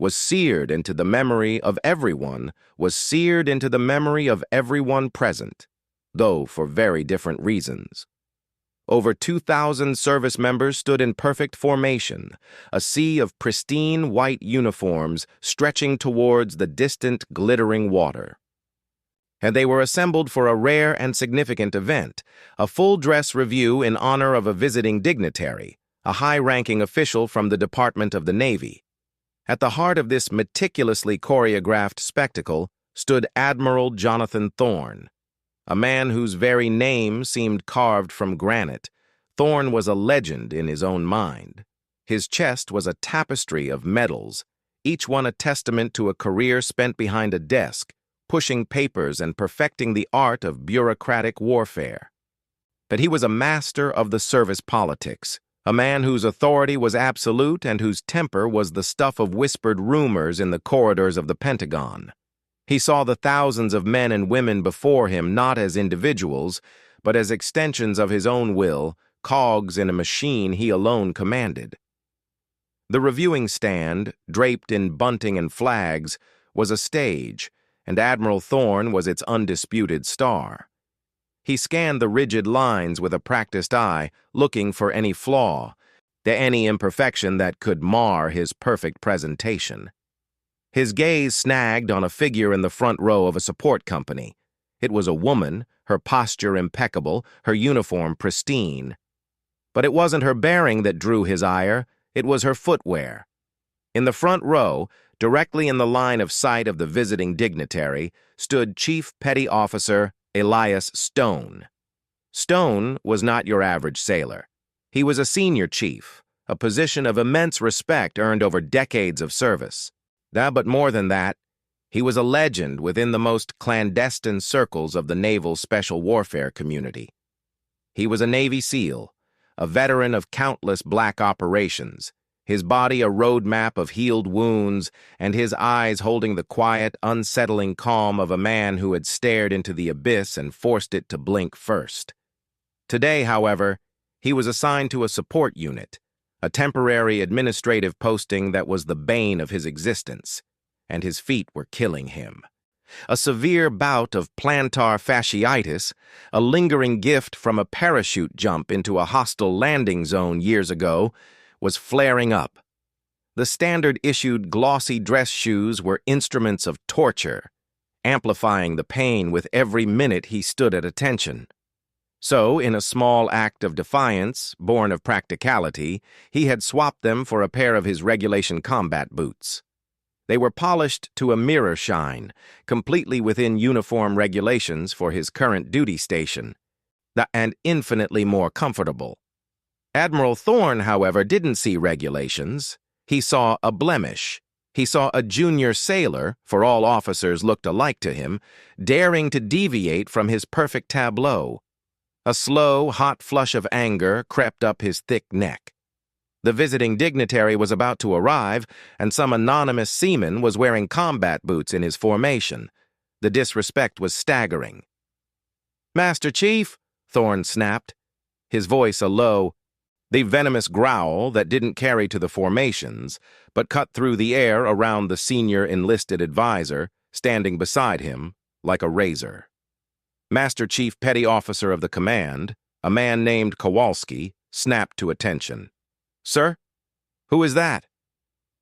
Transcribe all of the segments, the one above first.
was seared into the memory of everyone, was seared into the memory of everyone present, though for very different reasons. Over 2,000 service members stood in perfect formation, a sea of pristine white uniforms stretching towards the distant, glittering water. And they were assembled for a rare and significant event, a full-dress review in honor of a visiting dignitary, a high-ranking official from the Department of the Navy. At the heart of this meticulously choreographed spectacle stood Admiral Jonathan Thorne, a man whose very name seemed carved from granite. Thorne was a legend in his own mind. His chest was a tapestry of medals, each one a testament to a career spent behind a desk, pushing papers and perfecting the art of bureaucratic warfare. But he was a master of the service politics, a man whose authority was absolute and whose temper was the stuff of whispered rumors in the corridors of the Pentagon. He saw the thousands of men and women before him not as individuals, but as extensions of his own will, cogs in a machine he alone commanded. The reviewing stand, draped in bunting and flags, was a stage, and Admiral Thorne was its undisputed star. He scanned the rigid lines with a practiced eye, looking for any flaw, any imperfection that could mar his perfect presentation. His gaze snagged on a figure in the front row of a support company. It was a woman, her posture impeccable, her uniform pristine. But it wasn't her bearing that drew his ire, it was her footwear. In the front row, directly in the line of sight of the visiting dignitary, stood Chief Petty Officer Elias Stone. Stone was not your average sailor. He was a senior chief, a position of immense respect earned over decades of service. But more than that, he was a legend within the most clandestine circles of the naval special warfare community. He was a Navy SEAL, a veteran of countless black operations, his body a roadmap of healed wounds, and his eyes holding the quiet, unsettling calm of a man who had stared into the abyss and forced it to blink first. Today, however, he was assigned to a support unit, a temporary administrative posting that was the bane of his existence, and his feet were killing him. A severe bout of plantar fasciitis, a lingering gift from a parachute jump into a hostile landing zone years ago, was flaring up. The standard-issued glossy dress shoes were instruments of torture, amplifying the pain with every minute he stood at attention. So, in a small act of defiance, born of practicality, he had swapped them for a pair of his regulation combat boots. They were polished to a mirror shine, completely within uniform regulations for his current duty station, and infinitely more comfortable. Admiral Thorne, however, didn't see regulations. He saw a blemish. He saw a junior sailor, for all officers looked alike to him, daring to deviate from his perfect tableau. A slow, hot flush of anger crept up his thick neck. The visiting dignitary was about to arrive, and some anonymous seaman was wearing combat boots in his formation. The disrespect was staggering. "Master Chief," Thorne snapped, his voice a low, the venomous growl that didn't carry to the formations, but cut through the air around the senior enlisted advisor, standing beside him, like a razor. Master Chief Petty Officer of the command, a man named Kowalski, snapped to attention. "Sir? Who is that?"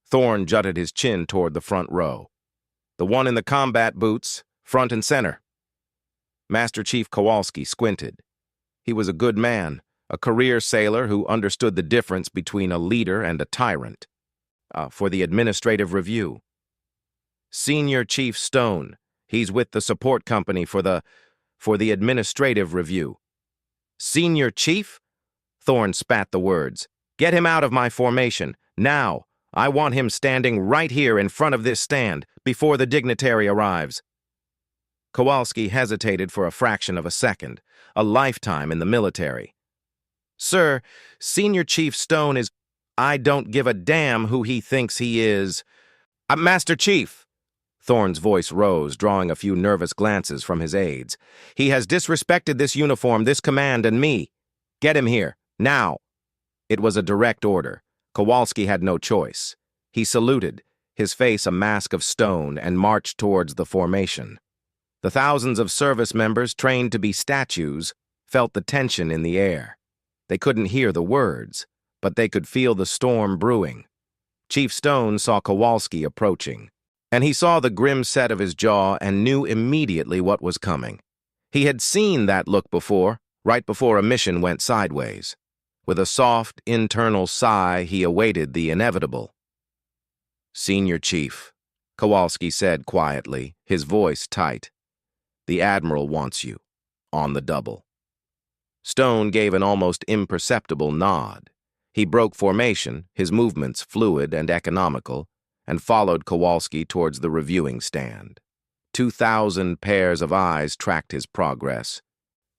Thorne jutted his chin toward the front row. "The one in the combat boots, front and center." Master Chief Kowalski squinted. He was a good man, a career sailor who understood the difference between a leader and a tyrant. For the administrative review. "Senior Chief Stone. He's with the support company for the administrative review." "Senior Chief?" Thorne spat the words. "Get him out of my formation, now. I want him standing right here in front of this stand, before the dignitary arrives." Kowalski hesitated for a fraction of a second, a lifetime in the military. "Sir, Senior Chief Stone is—" "I don't give a damn who he thinks he is." "Master Chief!" Thorne's voice rose, drawing a few nervous glances from his aides. "He has disrespected this uniform, this command, and me. Get him here, now." It was a direct order. Kowalski had no choice. He saluted, his face a mask of stone, and marched towards the formation. The thousands of service members trained to be statues felt the tension in the air. They couldn't hear the words, but they could feel the storm brewing. Chief Stone saw Kowalski approaching, and he saw the grim set of his jaw and knew immediately what was coming. He had seen that look before, right before a mission went sideways. With a soft, internal sigh, he awaited the inevitable. "Senior Chief," Kowalski said quietly, his voice tight. "The Admiral wants you, on the double." Stone gave an almost imperceptible nod. He broke formation, his movements fluid and economical, and followed Kowalski towards the reviewing stand. 2,000 pairs of eyes tracked his progress,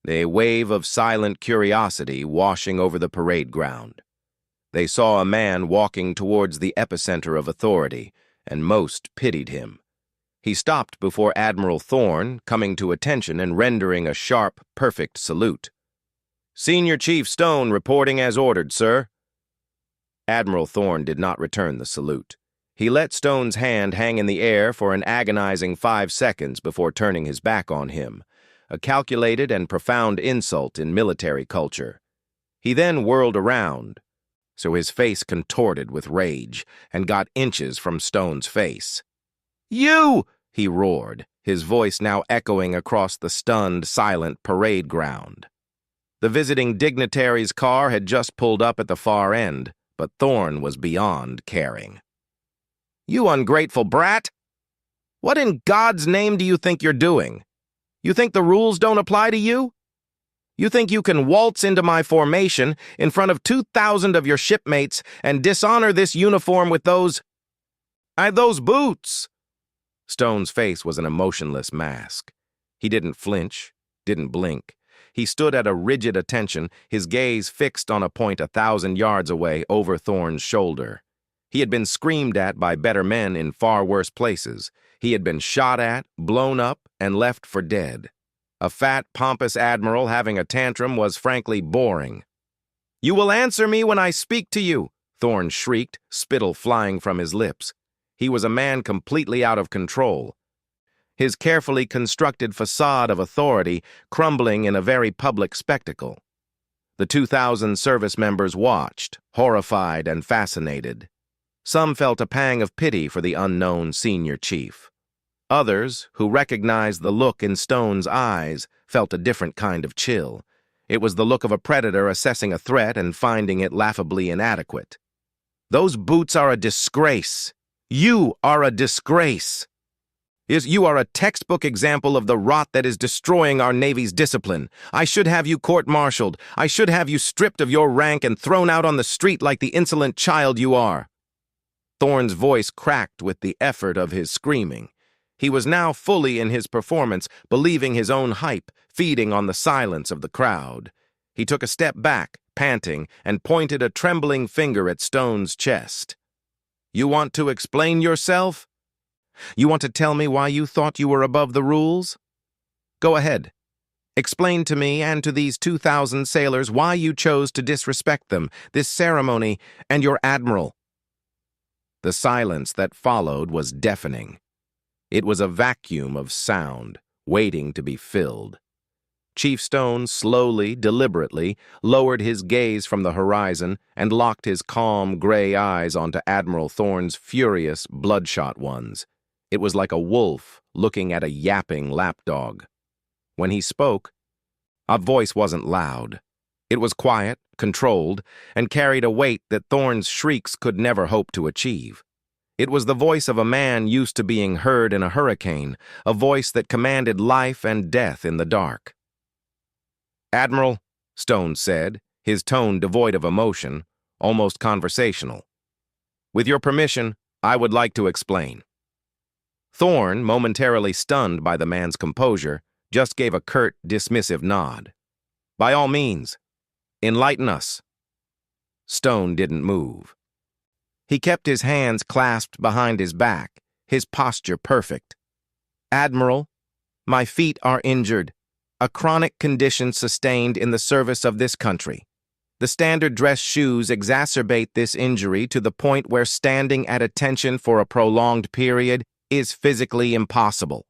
a wave of silent curiosity washing over the parade ground. They saw a man walking towards the epicenter of authority, and most pitied him. He stopped before Admiral Thorne, coming to attention and rendering a sharp, perfect salute. "Senior Chief Stone reporting as ordered, sir." Admiral Thorne did not return the salute. He let Stone's hand hang in the air for an agonizing 5 seconds before turning his back on him, a calculated and profound insult in military culture. He then whirled around, so his face contorted with rage, and got inches from Stone's face. "You!" he roared, his voice now echoing across the stunned, silent parade ground. The visiting dignitary's car had just pulled up at the far end, but Thorne was beyond caring. "You ungrateful brat! What in God's name do you think you're doing? You think the rules don't apply to you? You think you can waltz into my formation in front of 2,000 of your shipmates and dishonor this uniform with those boots?" Stone's face was an emotionless mask. He didn't flinch, didn't blink. He stood at a rigid attention, his gaze fixed on a point 1,000 yards away over Thorne's shoulder. He had been screamed at by better men in far worse places. He had been shot at, blown up, and left for dead. A fat, pompous admiral having a tantrum was frankly boring. "You will answer me when I speak to you," Thorne shrieked, spittle flying from his lips. He was a man completely out of control, his carefully constructed facade of authority crumbling in a very public spectacle. The 2,000 service members watched, horrified and fascinated. Some felt a pang of pity for the unknown senior chief. Others, who recognized the look in Stone's eyes, felt a different kind of chill. It was the look of a predator assessing a threat and finding it laughably inadequate. "Those boots are a disgrace. You are a disgrace. You are a textbook example of the rot that is destroying our Navy's discipline. I should have you court-martialed. I should have you stripped of your rank and thrown out on the street like the insolent child you are." Thorne's voice cracked with the effort of his screaming. He was now fully in his performance, believing his own hype, feeding on the silence of the crowd. He took a step back, panting, and pointed a trembling finger at Stone's chest. "You want to explain yourself? You want to tell me why you thought you were above the rules? Go ahead. Explain to me and to these 2,000 sailors why you chose to disrespect them, this ceremony, and your admiral." The silence that followed was deafening. It was a vacuum of sound, waiting to be filled. Chief Stone slowly, deliberately, lowered his gaze from the horizon and locked his calm, gray eyes onto Admiral Thorne's furious, bloodshot ones. It was like a wolf looking at a yapping lapdog. When he spoke, our voice wasn't loud. It was quiet, controlled, and carried a weight that Thorne's shrieks could never hope to achieve. It was the voice of a man used to being heard in a hurricane, a voice that commanded life and death in the dark. "Admiral," Stone said, his tone devoid of emotion, almost conversational. "With your permission, I would like to explain." Thorne, momentarily stunned by the man's composure, just gave a curt, dismissive nod. "By all means, enlighten us." Stone didn't move. He kept his hands clasped behind his back, his posture perfect. "Admiral, my feet are injured, a chronic condition sustained in the service of this country. The standard dress shoes exacerbate this injury to the point where standing at attention for a prolonged period is physically impossible.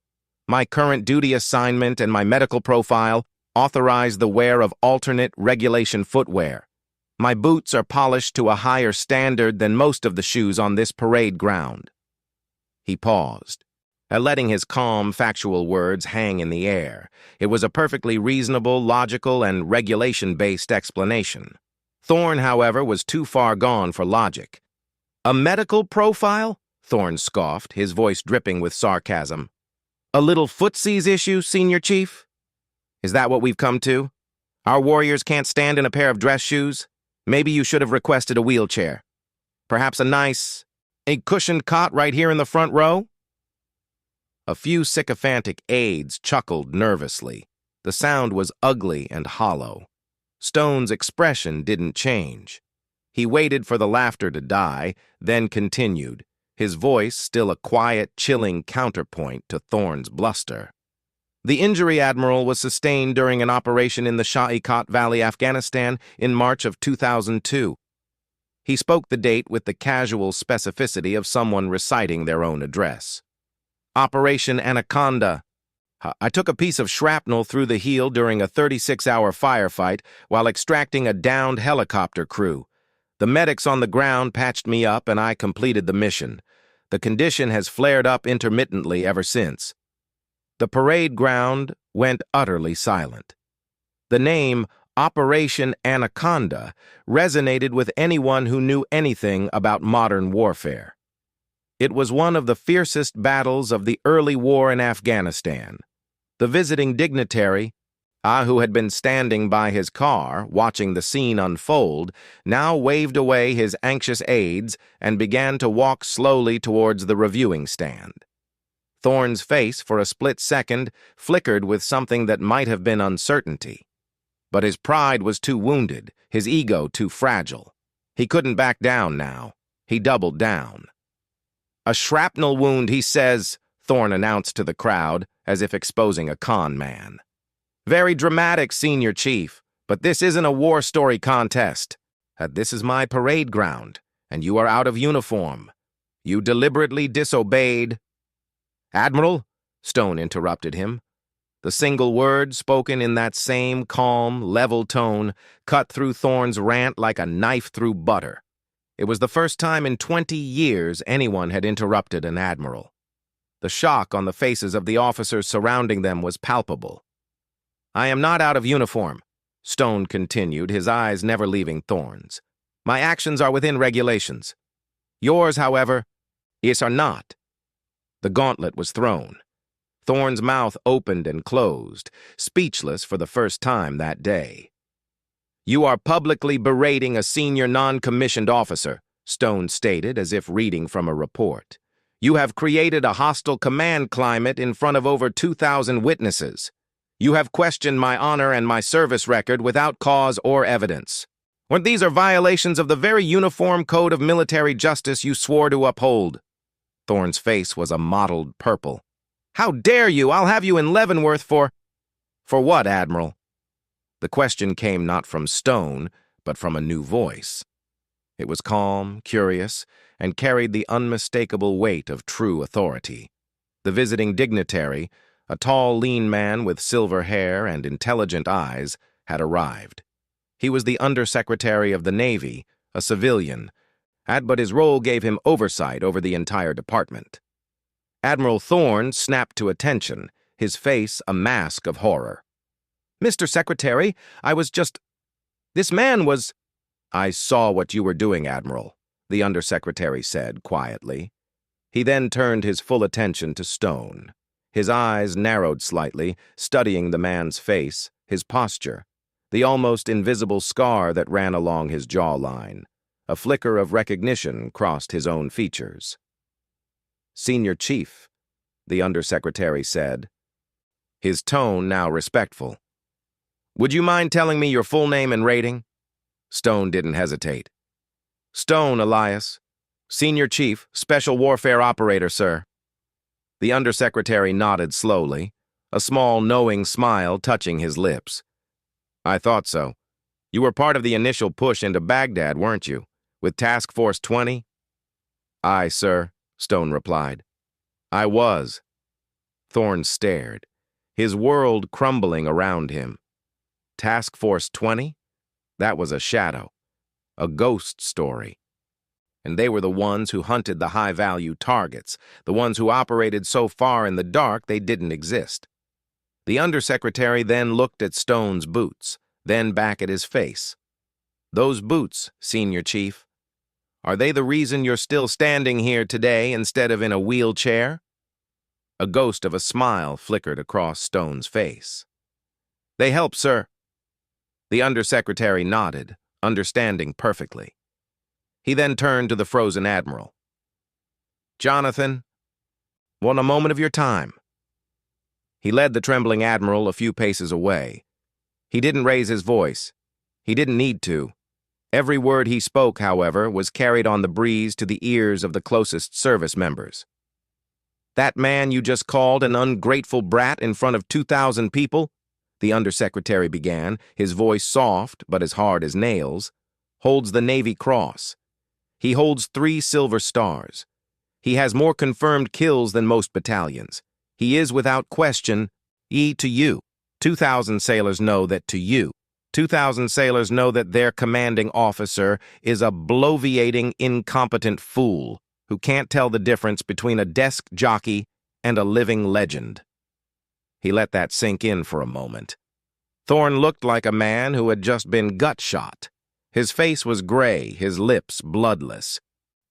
My current duty assignment and my medical profile authorize the wear of alternate regulation footwear. My boots are polished to a higher standard than most of the shoes on this parade ground. He paused, letting his calm, factual words hang in the air. It was a perfectly reasonable, logical, and regulation-based explanation. Thorne, however, was too far gone for logic. "A medical profile?" Thorne scoffed, his voice dripping with sarcasm. "A little footsies issue, Senior Chief? Is that what we've come to? Our warriors can't stand in a pair of dress shoes? Maybe you should have requested a wheelchair. Perhaps a cushioned cot right here in the front row?" A few sycophantic aides chuckled nervously. The sound was ugly and hollow. Stone's expression didn't change. He waited for the laughter to die, then continued, his voice still a quiet, chilling counterpoint to Thorne's bluster. "The injury, Admiral, was sustained during an operation in the Shah-e-Kot Valley, Afghanistan, in March of 2002. He spoke the date with the casual specificity of someone reciting their own address. "Operation Anaconda. I took a piece of shrapnel through the heel during a 36-hour firefight while extracting a downed helicopter crew. The medics on the ground patched me up and I completed the mission. The condition has flared up intermittently ever since." The parade ground went utterly silent. The name Operation Anaconda resonated with anyone who knew anything about modern warfare. It was one of the fiercest battles of the early war in Afghanistan. The visiting dignitary, who had been standing by his car, watching the scene unfold, now waved away his anxious aides and began to walk slowly towards the reviewing stand. Thorne's face, for a split second, flickered with something that might have been uncertainty. But his pride was too wounded, his ego too fragile. He couldn't back down now. He doubled down. "A shrapnel wound, he says," Thorne announced to the crowd, as if exposing a con man. "Very dramatic, Senior Chief, but this isn't a war story contest. This is my parade ground, and you are out of uniform. You deliberately disobeyed—" "Admiral," Stone interrupted him. The single word, spoken in that same calm, level tone, cut through Thorne's rant like a knife through butter. It was the first time in 20 years anyone had interrupted an admiral. The shock on the faces of the officers surrounding them was palpable. "I am not out of uniform," Stone continued, his eyes never leaving Thorne's. "My actions are within regulations. Yours, however, are not." The gauntlet was thrown. Thorne's mouth opened and closed, speechless for the first time that day. "You are publicly berating a senior non-commissioned officer," Stone stated, as if reading from a report. "You have created a hostile command climate in front of over 2,000 witnesses. You have questioned my honor and my service record without cause or evidence. When these are violations of the very uniform code of military justice you swore to uphold." Thorne's face was a mottled purple. "How dare you? I'll have you in Leavenworth for—" "For what, Admiral?" The question came not from Stone, but from a new voice. It was calm, curious, and carried the unmistakable weight of true authority. The visiting dignitary, a tall, lean man with silver hair and intelligent eyes, had arrived. He was the Undersecretary of the Navy, a civilian, but his role gave him oversight over the entire department. Admiral Thorne snapped to attention, his face a mask of horror. "Mr. Secretary, this man was—" "I saw what you were doing, Admiral," the Undersecretary said quietly. He then turned his full attention to Stone. His eyes narrowed slightly, studying the man's face, his posture, the almost invisible scar that ran along his jawline. A flicker of recognition crossed his own features. "Senior Chief," the Undersecretary said, his tone now respectful. "Would you mind telling me your full name and rating?" Stone didn't hesitate. "Stone, Elias. Senior Chief, Special Warfare Operator, sir." The Undersecretary nodded slowly, a small knowing smile touching his lips. "I thought so. You were part of the initial push into Baghdad, weren't you? With Task Force 20? Aye, sir, Stone replied. I was. Thorne stared, his world crumbling around him. Task Force 20? That was a shadow, a ghost story. And they were the ones who hunted the high-value targets, the ones who operated so far in the dark they didn't exist. The undersecretary then looked at Stone's boots, then back at his face. Those boots, Senior Chief, are they the reason you're still standing here today instead of in a wheelchair? A ghost of a smile flickered across Stone's face. They help, sir. The undersecretary nodded, understanding perfectly. He then turned to the frozen admiral. Jonathan, want a moment of your time? He led the trembling admiral a few paces away. He didn't raise his voice. He didn't need to. Every word he spoke, however, was carried on the breeze to the ears of the closest service members. That man you just called an ungrateful brat in front of 2,000 people, the undersecretary began, his voice soft but as hard as nails, holds the Navy Cross. He holds 3 silver stars. He has more confirmed kills than most battalions. He is, without question, to you. 2,000 sailors know that to you. 2,000 sailors know that their commanding officer is a bloviating, incompetent fool who can't tell the difference between a desk jockey and a living legend. He let that sink in for a moment. Thorne looked like a man who had just been gut-shot. His face was gray, his lips bloodless.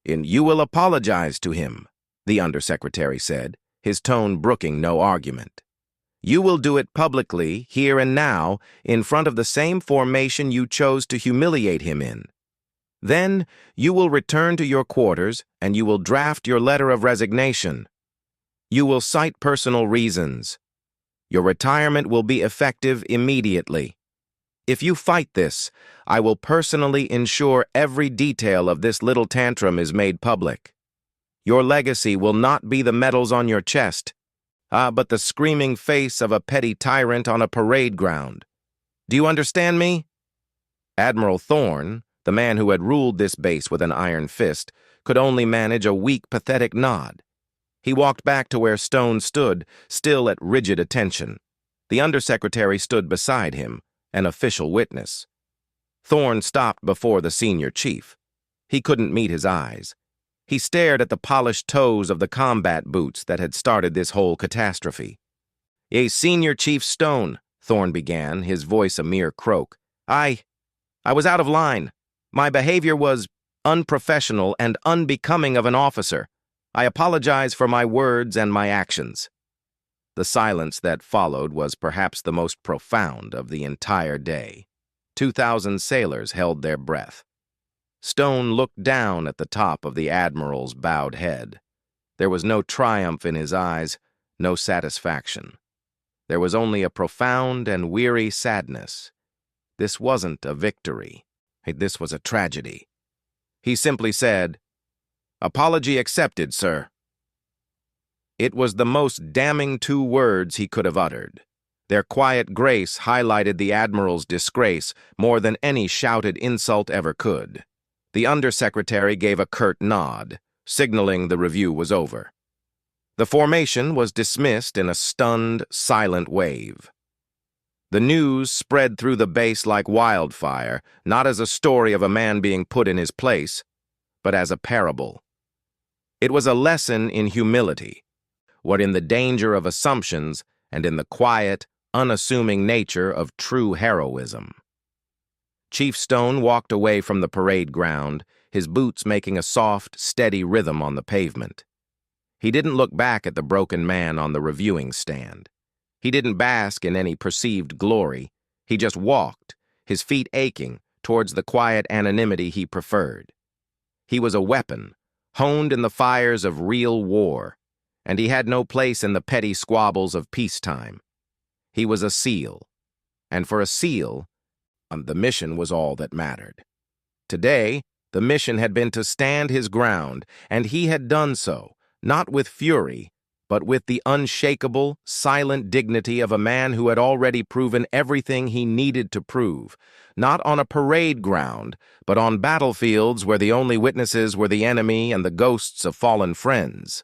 And you will apologize to him, the undersecretary said, his tone brooking no argument. You will do it publicly, here and now, in front of the same formation you chose to humiliate him in. Then you will return to your quarters and you will draft your letter of resignation. You will cite personal reasons. Your retirement will be effective immediately. If you fight this, I will personally ensure every detail of this little tantrum is made public. Your legacy will not be the medals on your chest, but the screaming face of a petty tyrant on a parade ground. Do you understand me? Admiral Thorne, the man who had ruled this base with an iron fist, could only manage a weak, pathetic nod. He walked back to where Stone stood, still at rigid attention. The undersecretary stood beside him, an official witness. Thorne stopped before the senior chief. He couldn't meet his eyes. He stared at the polished toes of the combat boots that had started this whole catastrophe. Senior Chief Stone, Thorne began, his voice a mere croak. I was out of line. My behavior was unprofessional and unbecoming of an officer. I apologize for my words and my actions. The silence that followed was perhaps the most profound of the entire day. 2,000 sailors held their breath. Stone looked down at the top of the admiral's bowed head. There was no triumph in his eyes, no satisfaction. There was only a profound and weary sadness. This wasn't a victory. This was a tragedy. He simply said, "Apology accepted, sir." It was the most damning 2 words he could have uttered. Their quiet grace highlighted the admiral's disgrace more than any shouted insult ever could. The undersecretary gave a curt nod, signaling the review was over. The formation was dismissed in a stunned, silent wave. The news spread through the base like wildfire, not as a story of a man being put in his place, but as a parable. It was a lesson in humility, what in the danger of assumptions and in the quiet, unassuming nature of true heroism. Chief Stone walked away from the parade ground, his boots making a soft, steady rhythm on the pavement. He didn't look back at the broken man on the reviewing stand. He didn't bask in any perceived glory. He just walked, his feet aching, towards the quiet anonymity he preferred. He was a weapon, honed in the fires of real war, and he had no place in the petty squabbles of peacetime. He was a SEAL, and for a SEAL, the mission was all that mattered. Today, the mission had been to stand his ground, and he had done so, not with fury, but with the unshakable, silent dignity of a man who had already proven everything he needed to prove, not on a parade ground, but on battlefields where the only witnesses were the enemy and the ghosts of fallen friends.